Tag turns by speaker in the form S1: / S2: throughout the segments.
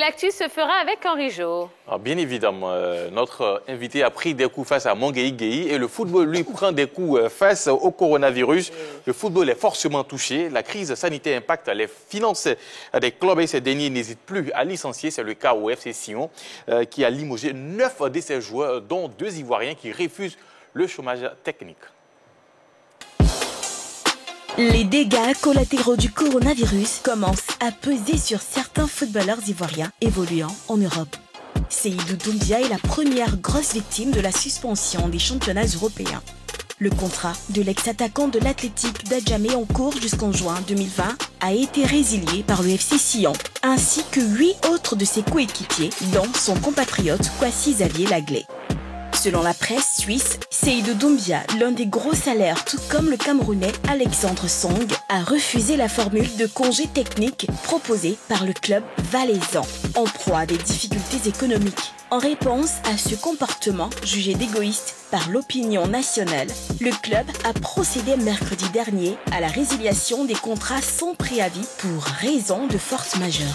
S1: l'actu se fera avec Henri Jo.
S2: Bien évidemment, notre invité a pris des coups face à Manguei Gueye et le football, lui, prend des coups face au coronavirus. Le football est forcément touché. La crise sanitaire impacte les finances des clubs et ces derniers n'hésitent plus à licencier. C'est le cas au FC Sion qui a limogé 9 de ses joueurs, dont 2 Ivoiriens qui refusent le chômage technique.
S3: Les dégâts collatéraux du coronavirus commencent à peser sur certains footballeurs ivoiriens évoluant en Europe. Seydou Doumbia est la première grosse victime de la suspension des championnats européens. Le contrat de l'ex-attaquant de l'Athletic d'Adjamé en cours jusqu'en juin 2020 a été résilié par le FC Sion, ainsi que 8 autres de ses coéquipiers, dont son compatriote Kwasi Xavier Lagley. Selon la presse suisse, Seydou Doumbia, l'un des gros salaires, tout comme le Camerounais Alexandre Song, a refusé la formule de congé technique proposée par le club valaisan, en proie à des difficultés économiques. En réponse à ce comportement jugé d'égoïste par l'opinion nationale, le club a procédé mercredi dernier à la résiliation des contrats sans préavis pour raison de force majeure.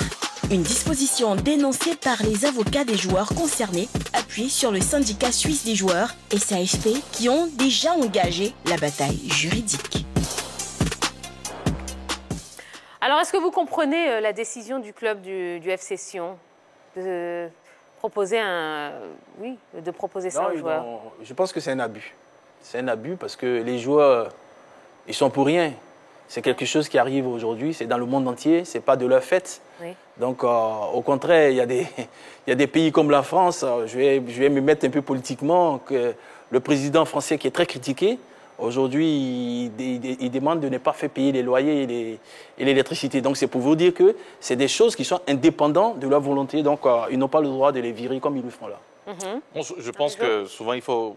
S3: Une disposition dénoncée par les avocats des joueurs concernés, appuyée sur le syndicat suisse des joueurs, SAFP, qui ont déjà engagé la bataille juridique.
S1: Alors, est-ce que vous comprenez la décision du club du FC Sion de proposer ça aux joueurs?
S4: Je pense que c'est un abus. C'est un abus parce que les joueurs, ils sont pour rien. C'est quelque chose qui arrive aujourd'hui, c'est dans le monde entier, ce n'est pas de leur fait. Oui. Donc, au contraire, il y a des pays comme la France, je vais me mettre un peu politiquement, que le président français qui est très critiqué, aujourd'hui, il demande de ne pas faire payer les loyers et l'électricité. Donc, c'est pour vous dire que c'est des choses qui sont indépendantes de leur volonté. Donc, ils n'ont pas le droit de les virer comme ils le font là.
S2: Je pense que souvent, il faut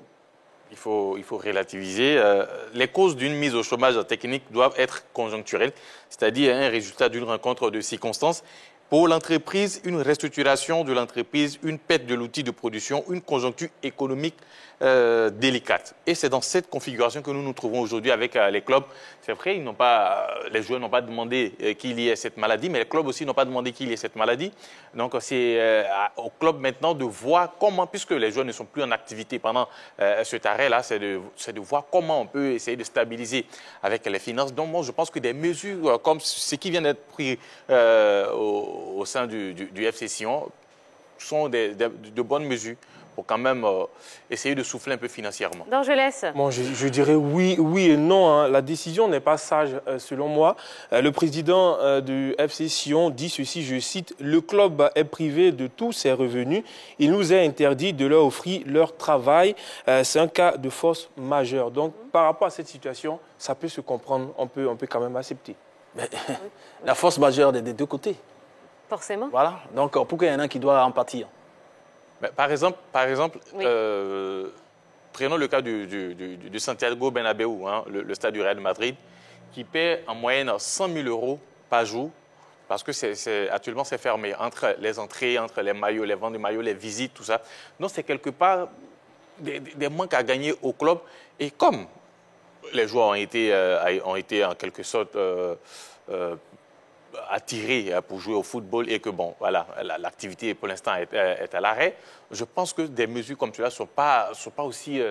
S2: relativiser. Les causes d'une mise au chômage technique doivent être conjoncturelles, c'est-à-dire un résultat d'une rencontre de circonstances. Pour l'entreprise, une restructuration de l'entreprise, une perte de l'outil de production, une conjoncture économique délicate. Et c'est dans cette configuration que nous nous trouvons aujourd'hui avec les clubs. C'est vrai, les joueurs n'ont pas demandé qu'il y ait cette maladie, mais les clubs aussi n'ont pas demandé qu'il y ait cette maladie. Donc c'est au club maintenant de voir comment, puisque les joueurs ne sont plus en activité pendant cet arrêt-là, c'est de voir comment on peut essayer de stabiliser avec les finances. Donc moi, je pense que des mesures comme ce qui vient d'être pris au sein du FC Sion sont de bonnes mesures pour quand même essayer de souffler un peu financièrement.
S1: Donc je laisse.
S5: Bon, je dirais oui et non. Hein. La décision n'est pas sage, selon moi. Le président du FC Sion dit ceci, je cite, « Le club est privé de tous ses revenus. Il nous est interdit de leur offrir leur travail. C'est un cas de force majeure. » Donc, par rapport à cette situation, ça peut se comprendre. On peut quand même accepter.
S4: Mais, la force majeure des deux côtés.
S1: Forcément.
S4: Voilà. Donc, pourquoi il y en a un qui doit en partir?
S2: Par exemple oui. Prenons le cas du Santiago Bernabéu, hein, le stade du Real Madrid, qui paie en moyenne 100 000 € par jour, parce que actuellement c'est fermé, entre les entrées, entre les maillots, les ventes de maillots, les visites, tout ça. Donc c'est quelque part des manques à gagner au club. Et comme les joueurs ont été en quelque sorte attirés pour jouer au football et que, bon, voilà, l'activité pour l'instant est à l'arrêt, je pense que des mesures comme cela ne sont pas aussi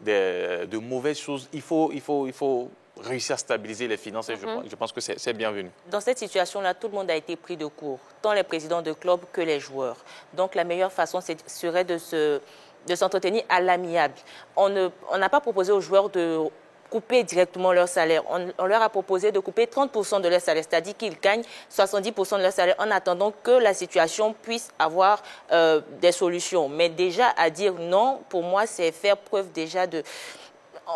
S2: de mauvaises choses. Il faut réussir à stabiliser les finances et je pense que c'est bienvenu.
S6: Dans cette situation-là, tout le monde a été pris de court, tant les présidents de clubs que les joueurs. Donc la meilleure façon serait de s'entretenir à l'amiable. On n'a pas proposé aux joueurs de couper directement leur salaire. On leur a proposé de couper 30% de leur salaire, c'est-à-dire qu'ils gagnent 70% de leur salaire en attendant que la situation puisse avoir des solutions. Mais déjà, à dire non, pour moi, c'est faire preuve déjà de...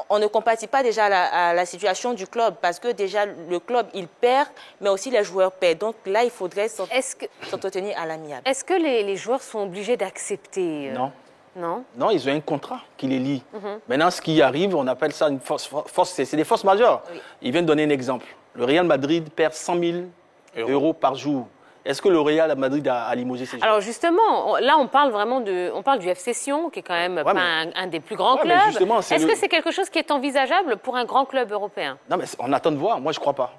S6: On ne compatit pas déjà à la situation du club parce que déjà, le club, il perd, mais aussi les joueurs perdent. Donc là, il faudrait s'entretenir à l'amiable.
S1: Est-ce que les joueurs sont obligés d'accepter
S4: Non.
S1: Non.
S4: Non, ils ont un contrat qui les lie. Maintenant, ce qui arrive, on appelle ça une force c'est des forces majeures. Oui. Il vient de donner un exemple. Le Real Madrid perd 100 000 € par jour. Est-ce que le Real Madrid a limogé ces joueurs?
S1: Alors justement, là on parle vraiment du FC Sion, qui est quand même pas un des plus grands clubs. Est-ce que c'est quelque chose qui est envisageable pour un grand club européen?
S4: Non, mais on attend de voir. Moi, je ne crois pas.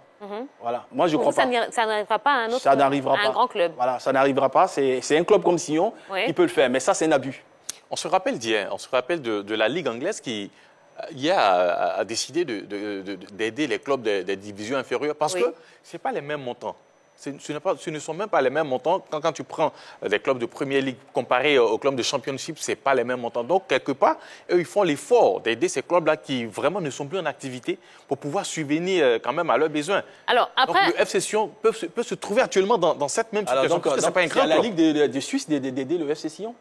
S4: Voilà. Moi, je crois
S1: ça
S4: pas.
S1: Ça n'arrivera pas à un autre,
S4: Ça n'arrivera
S1: à un
S4: pas.
S1: grand club.
S4: Voilà, ça n'arrivera pas. C'est un club comme Sion qui peut le faire, mais ça, c'est un abus.
S2: On se rappelle d'hier, on se rappelle de la Ligue anglaise qui, hier, a décidé d'aider les clubs des divisions inférieures parce que ce n'est pas les mêmes montants. Ce ne sont même pas les mêmes montants. Quand tu prends des clubs de Première Ligue comparés aux clubs de Championship, ce n'est pas les mêmes montants. Donc, quelque part, eux, ils font l'effort d'aider ces clubs-là qui vraiment ne sont plus en activité pour pouvoir subvenir quand même à leurs besoins.
S1: Alors, après...
S2: Donc, le FC Sion peut se trouver actuellement dans cette même situation.
S4: Donc, c'est pas un grand la Ligue de Suisse d'aider le FC Sion.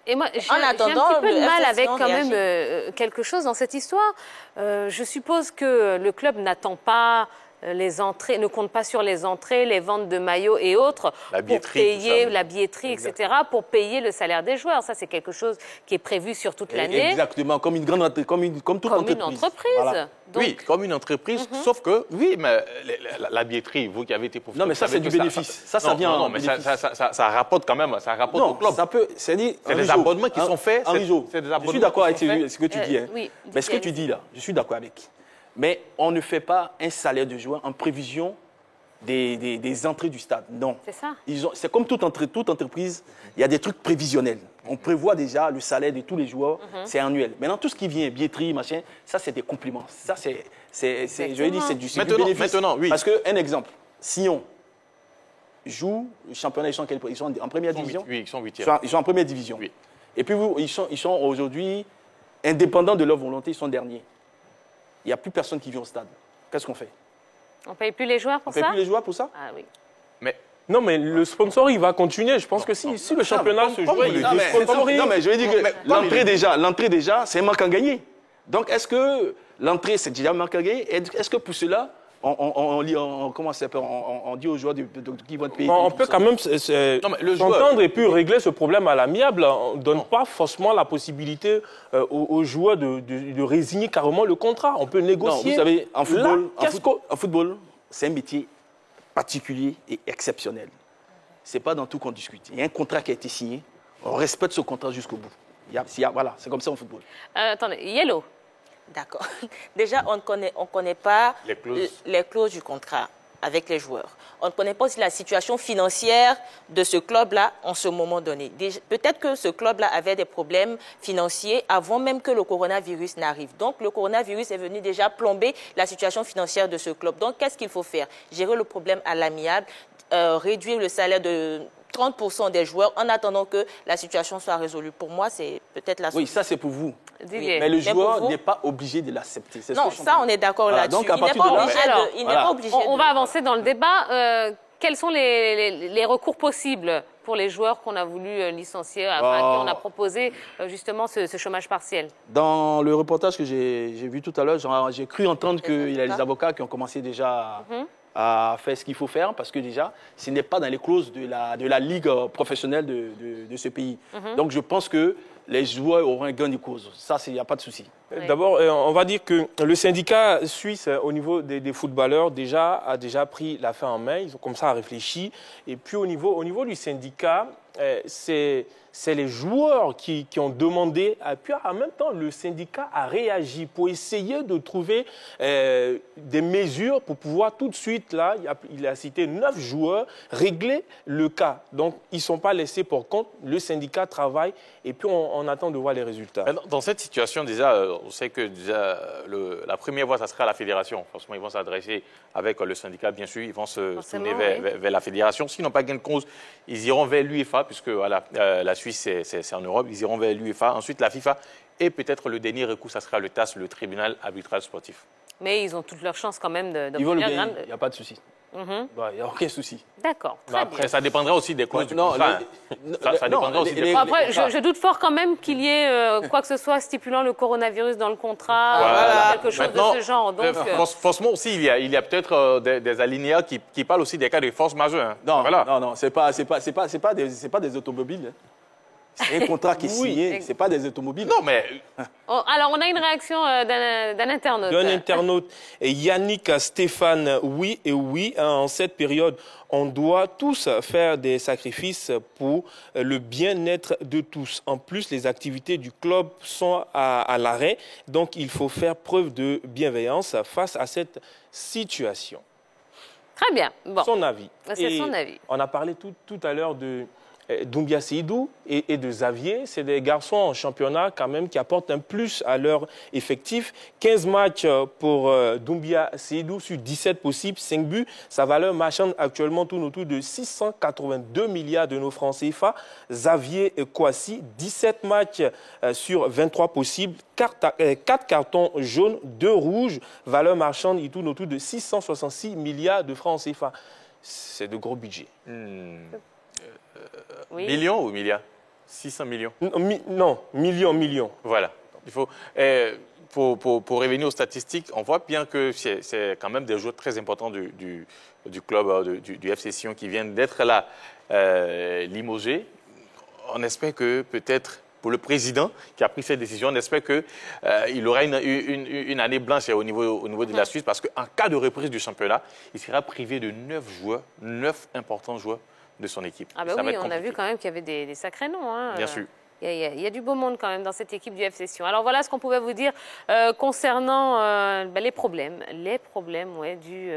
S1: Et moi, j'ai un petit peu de mal avec quand même quelque chose dans cette histoire. Je suppose que le club n'attend pas les entrées, ne compte pas sur les entrées, les ventes de maillots et autres pour payer la billetterie, etc., pour payer le salaire des joueurs. Ça, c'est quelque chose qui est prévu sur toute l'année.
S4: Exactement, comme toute entreprise.
S1: Une entreprise.
S4: Voilà.
S1: Donc...
S2: Oui, comme une entreprise, sauf que, oui, mais la billetterie, vous qui avez été professeur...
S4: Non, mais ça, c'est du bénéfice. Ça vient
S2: non, mais ça rapporte quand même, ça rapporte au club.
S4: Ça peut, c'est des
S2: abonnements qui sont faits.
S4: Je suis d'accord avec ce que tu dis. Mais ce que tu dis là, je suis d'accord avec. Mais on ne fait pas un salaire de joueur en prévision des entrées du stade. Non.
S1: C'est ça.
S4: C'est comme toute entreprise, il y a des trucs prévisionnels. On prévoit déjà le salaire de tous les joueurs, c'est annuel. Maintenant, tout ce qui vient, billetterie, machin, ça, c'est des compléments. Ça, je dis, c'est du bénéfice.
S2: Maintenant, oui.
S4: Parce qu'un exemple, Sion joue le championnat, ils sont en première division.
S2: Oui, ils sont 8e.
S4: Ils sont en première division.
S2: Oui.
S4: Et puis, ils sont aujourd'hui, indépendants de leur volonté, ils sont derniers. Il n'y a plus personne qui vient au stade. Qu'est-ce qu'on fait?
S1: On ne paye plus les joueurs pour ça?
S4: On ne paye plus les joueurs pour ça?
S1: Ah oui.
S2: Mais...
S5: Non, mais le sponsor, il va continuer. Je pense que si le championnat se joue, il
S4: Non, mais je veux dire que l'entrée déjà, c'est un manque à gagner. Donc, est-ce que l'entrée, c'est déjà un manque à gagner? Est-ce que pour cela, on dit aux joueurs qui vont être payés?
S5: On peut quand même s'entendre et puis régler ce problème à l'amiable. On ne donne pas forcément la possibilité aux joueurs de résigner carrément le contrat. On peut négocier.
S4: Non, vous savez, en football, c'est un métier particulier et exceptionnel. Ce n'est pas dans tout qu'on discute. Il y a un contrat qui a été signé. On respecte ce contrat jusqu'au bout. Voilà, c'est comme ça en football.
S1: Attendez, Yellow.
S6: D'accord. Déjà, on ne connaît pas
S2: les
S6: clauses du contrat avec les joueurs. On ne connaît pas aussi la situation financière de ce club-là en ce moment donné. Peut-être que ce club-là avait des problèmes financiers avant même que le coronavirus n'arrive. Donc, le coronavirus est venu déjà plomber la situation financière de ce club. Donc, qu'est-ce qu'il faut faire? Gérer le problème à l'amiable, réduire le salaire de 30% des joueurs en attendant que la situation soit résolue. Pour moi, c'est peut-être la solution.
S4: Oui, ça, c'est pour vous.
S1: Oui.
S4: Mais le joueur n'est pas obligé de l'accepter.
S6: Non, ça, on est d'accord là-dessus.
S4: Donc, à partir de là,
S6: il n'est pas obligé.
S1: On va avancer dans le débat. Quels sont les recours possibles pour les joueurs qu'on a voulu licencier, à qui on a proposé justement ce chômage partiel?
S4: Dans le reportage que j'ai vu tout à l'heure, j'ai cru entendre qu'il y a des avocats qui ont commencé déjà à faire ce qu'il faut faire, parce que déjà, ce n'est pas dans les clauses de la ligue professionnelle de ce pays. Donc, je pense que les joueurs auront un gain de cause. Ça, il n'y a pas de souci.
S5: Oui. D'abord, on va dire que le syndicat suisse, au niveau des footballeurs, a déjà pris l'affaire en main. Ils ont comme ça réfléchi. Et puis, au niveau du syndicat, c'est les joueurs qui ont demandé. Et puis, en même temps, le syndicat a réagi pour essayer de trouver des mesures pour pouvoir tout de suite, là, il a cité 9 joueurs, régler le cas. Donc, ils ne sont pas laissés pour compte. Le syndicat travaille et puis on attend de voir les résultats.
S2: Dans cette situation, déjà, on sait que déjà, la première voie, ça sera la fédération. Franchement, ils vont s'adresser avec le syndicat, bien sûr. Ils vont se tourner vers la fédération. S'ils n'ont pas gain de cause, ils iront vers l'UEFA, puisque voilà, la Suisse, c'est en Europe. Ils iront vers l'UEFA, ensuite la FIFA. Et peut-être le dernier recours, ça sera le TAS, le tribunal arbitral sportif.
S1: Mais ils ont toutes leurs chances quand même de
S4: ils vont le gagner, il n'y a pas de souci. Il n'y a aucun souci.
S1: D'accord.
S2: Après, ça dépendra aussi des clauses du contrat. Ça dépendra aussi des clauses.
S1: Après, je doute fort quand même qu'il y ait quoi que ce soit stipulant le coronavirus dans le contrat, quelque chose de ce genre. Donc,
S2: forcément aussi, il y a peut-être des alinéas qui parlent aussi des cas de force majeure.
S4: Non, ce n'est pas des automobiles. C'est un contrat qui est signé, ce n'est pas des automobiles.
S2: Non, mais...
S1: Alors, on a une réaction d'un internaute.
S5: D'un internaute. Yannick Stéphane, oui et oui, en cette période, on doit tous faire des sacrifices pour le bien-être de tous. En plus, les activités du club sont à l'arrêt, donc il faut faire preuve de bienveillance face à cette situation.
S1: Très bien. Bon.
S5: Son avis.
S1: C'est son avis.
S5: On a parlé tout à l'heure de Doumbia Seydou et de Xavier. C'est des garçons en championnat quand même qui apportent un plus à leur effectif. 15 matchs pour Doumbia Seydou sur 17 possibles, 5 buts. Sa valeur marchande actuellement tourne autour de 682 milliards de nos francs CFA. Xavier Kouassi, 17 matchs sur 23 possibles, 4 cartons jaunes, 2 rouges. Valeur marchande, il tourne autour de 666 milliards de francs CFA. C'est de gros budgets.
S1: Oui.
S2: Millions ou milliards? 600 millions.
S5: Non, millions.
S2: Voilà. Il faut, pour revenir aux statistiques, on voit bien que c'est quand même des joueurs très importants du club, du FC Sion qui viennent d'être là limogés. On espère que peut-être pour le président qui a pris cette décision, on espère qu'il aura une année blanche au niveau de la Suisse parce qu'en cas de reprise du championnat, il sera privé de 9 importants joueurs de son équipe.
S1: Ah bah oui, on a vu quand même qu'il y avait des sacrés noms. Hein.
S2: Bien sûr.
S1: Il y a du beau monde quand même dans cette équipe du FC Sion. Alors voilà ce qu'on pouvait vous dire concernant les problèmes dus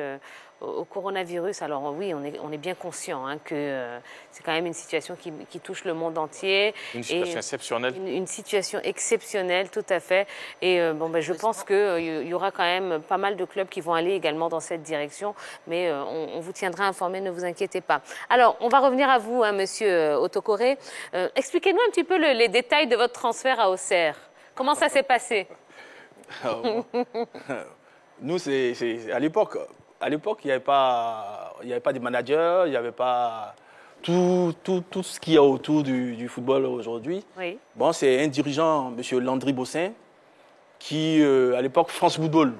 S1: au coronavirus. Alors oui, on est bien conscient que c'est quand même une situation qui touche le monde entier.
S2: Une situation exceptionnelle.
S1: Une situation exceptionnelle, tout à fait. Et je pense qu'il y aura quand même pas mal de clubs qui vont aller également dans cette direction. Mais on vous tiendra informé, ne vous inquiétez pas. Alors, on va revenir à vous, monsieur Otokore. Expliquez-nous un petit peu les détails de votre transfert à Auxerre. Comment ça s'est passé?
S4: Nous, c'est à l'époque... À l'époque, il n'y avait pas de manager, il n'y avait pas tout ce qu'il y a autour du football aujourd'hui.
S1: Oui.
S4: Bon, c'est un dirigeant, M. Landry Bossin, qui, à l'époque, France Football,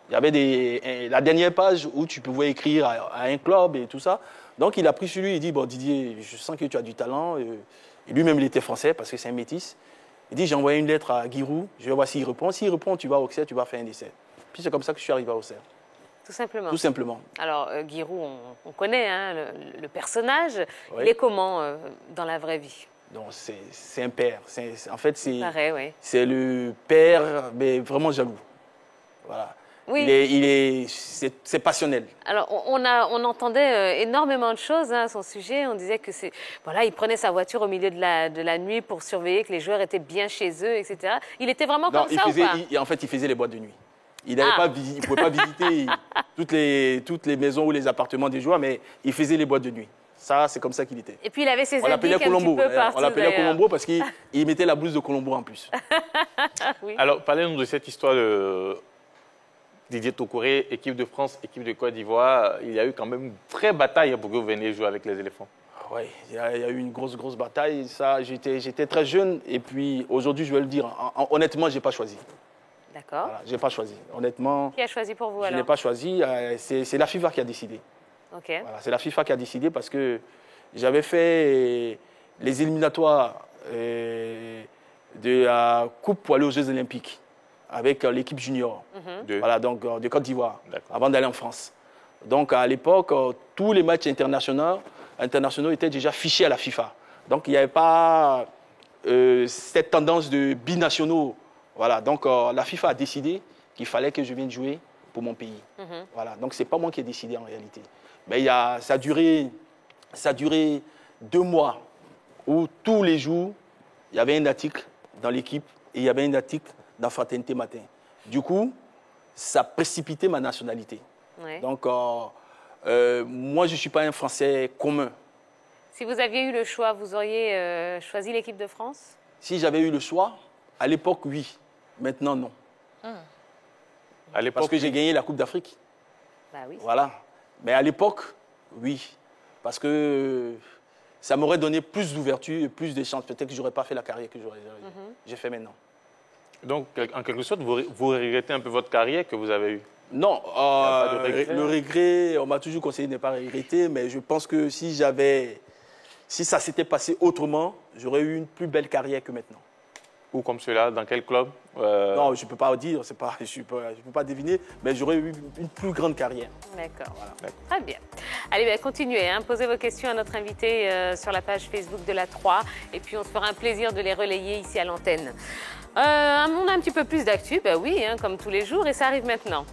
S4: il y avait la dernière page où tu pouvais écrire à un club et tout ça. Donc, il a pris sur lui, il dit, bon, Didier, je sens que tu as du talent. Et lui-même, il était français parce que c'est un métis. Il dit, j'ai envoyé une lettre à Giroud, je vais voir s'il répond. S'il répond, tu vas à Auxerre, tu vas faire un essai. Puis c'est comme ça que je suis arrivé à Auxerre.
S1: Tout simplement.
S4: Tout simplement.
S1: Alors, Giroud, on connaît le personnage.
S4: Oui.
S1: Il est comment dans la vraie vie?
S4: Donc, c'est un père. En fait, c'est le père, mais vraiment jaloux. Voilà.
S1: Oui.
S4: C'est passionnel.
S1: Alors, on entendait énormément de choses à son sujet. On disait que il prenait sa voiture au milieu de la nuit pour surveiller que les joueurs étaient bien chez eux, etc. Il était vraiment comme ça ou pas?
S4: En fait, il faisait les boîtes de nuit. Il ne pouvait pas visiter toutes les maisons ou les appartements des joueurs, mais il faisait les boîtes de nuit. Ça, c'est comme ça qu'il était.
S1: Et puis, il avait ses
S4: indices
S1: un petit peu partout.
S4: On l'appelait Colombo parce qu'il mettait la blouse de Colombo en plus.
S1: Oui.
S2: Alors, parlez-nous de cette histoire de Didier Tokoré, équipe de France, équipe de Côte d'Ivoire. Il y a eu quand même une vraie bataille pour que vous veniez jouer avec les éléphants.
S4: Oui, il y a eu une grosse bataille. Ça, j'étais très jeune. Et puis, aujourd'hui, je vais le dire, honnêtement, je n'ai pas choisi.
S1: D'accord.
S4: Voilà, je n'ai pas choisi. Honnêtement.
S1: Qui a choisi pour vous alors?
S4: Je n'ai pas choisi. C'est la FIFA qui a décidé.
S1: Ok.
S4: Voilà, c'est la FIFA qui a décidé parce que j'avais fait les éliminatoires de la Coupe pour aller aux Jeux Olympiques avec l'équipe junior. Voilà, donc de Côte d'Ivoire, avant d'aller en France. Donc à l'époque, tous les matchs internationaux étaient déjà fichés à la FIFA. Donc il n'y avait pas cette tendance de binationaux. Voilà, donc la FIFA a décidé qu'il fallait que je vienne jouer pour mon pays. Voilà, donc ce n'est pas moi qui ai décidé en réalité. Mais ça a duré 2 mois où tous les jours, il y avait un article dans l'équipe et il y avait un article dans Fraternité Matin. Du coup, ça précipitait ma nationalité.
S1: Ouais.
S4: Donc, moi, je ne suis pas un Français commun.
S1: Si vous aviez eu le choix, vous auriez choisi l'équipe de France?
S4: Si j'avais eu le choix, à l'époque, oui. Maintenant, non. Parce que j'ai gagné la Coupe d'Afrique.
S1: Bah oui.
S4: Voilà. Mais à l'époque, oui. Parce que ça m'aurait donné plus d'ouverture et plus de chances. Peut-être que je n'aurais pas fait la carrière que j'ai fait maintenant.
S2: Donc, en quelque sorte, vous regrettez un peu votre carrière que vous avez eue?
S4: Non. Le regret, on m'a toujours conseillé de ne pas regretter. Mais je pense que si j'avais si ça s'était passé autrement, j'aurais eu une plus belle carrière que maintenant.
S2: Ou comme cela, dans quel club?
S4: Non, je ne peux pas dire, je ne peux pas deviner, mais j'aurais eu une plus grande carrière.
S1: D'accord. Voilà. Très bien. Allez, continuez, posez vos questions à notre invité sur la page Facebook de la 3, et puis on se fera un plaisir de les relayer ici à l'antenne. On a un petit peu plus d'actu, oui, comme tous les jours, et ça arrive maintenant.